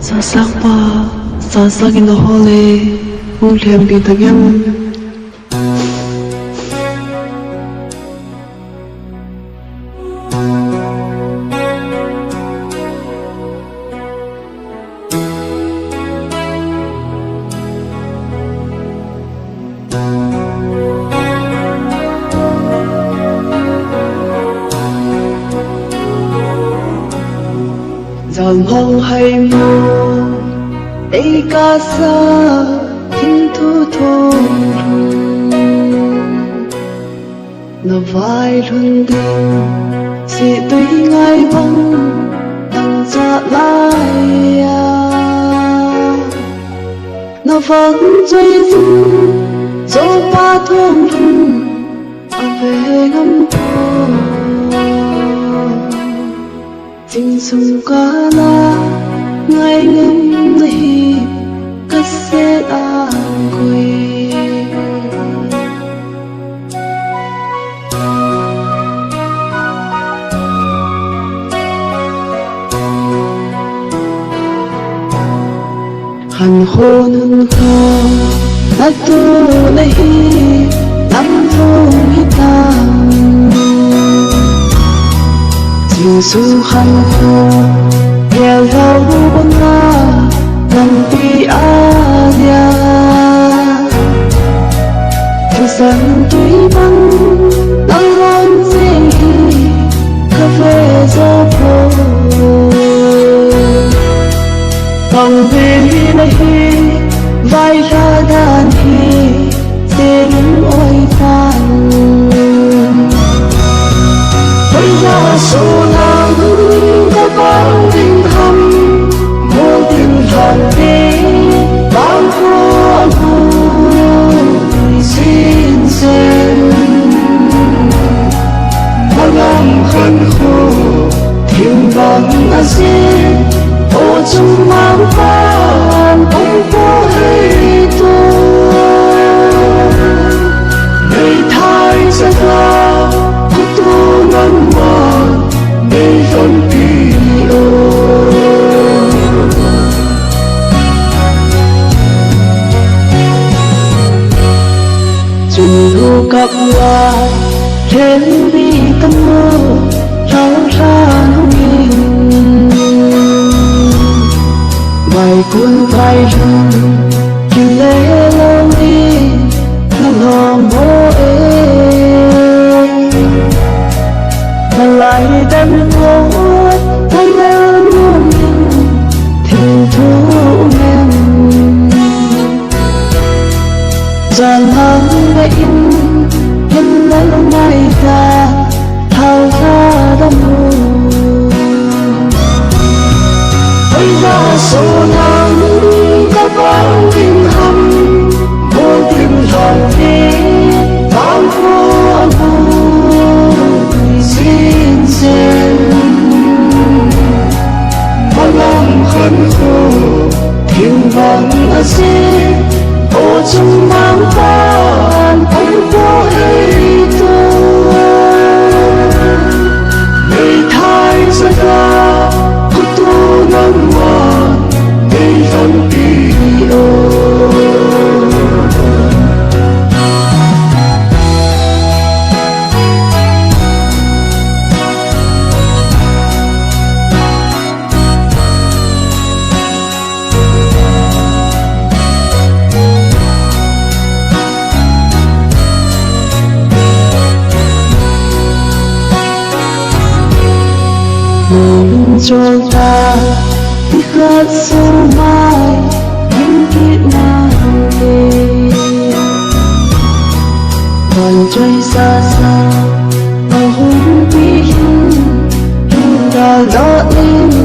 Sasakpa, sasak in the holy, William be the game. Dòng hồng hay mù đây ca sa thiên thu thu nó vai luôn đi si tuy ngay băng đằng xa lại nó vẫn duy dưng dẫu ba thương về ngắm tình sung ca la ngay ngâm đi cất xe an quê hàn hôn hân khô đã tu này nắm vô hi tàng tình su hàn khô nghèo lâu bông hoa nằm đi adia thu sáng tuy băng nắng hôn dễ cà phê gió phố bằng về đây vai ra đàn hi sẽ đứng ôi tàn bây giờ số nắng có bao tình thầm vô tình hận đi bao vô xin xem bao năm khẩn khổ thiếu vắng ở xin ô chung mang phan ông vô hay tôi ngày thái sẽ ra cô tu ngân mòn ngày vẫn kỳ ô chừng thu cặp hoa thêm đi tâm mơ rau ra nguyên bài cuốn vai rừng chiều lê lâu đi nắng hồng mơ mà lại đem ngót tay em buông tình thu em giàn nắng in nhân lấy ngày ta thao ra đâm bây giờ số nắng có bao tình hầm vô tình hận đi bao vô xin xem bao năm khẩn khổ thiếu vắng ở xin ô chung mang phan ông vô hay tôi ngày thái sẽ ra cô tu nắng mòn ngày vẫn kỳ ô cho ta khi khát sương mai những kiếp mang về còn trôi xa xa vào hôm bí hiu đã lót lên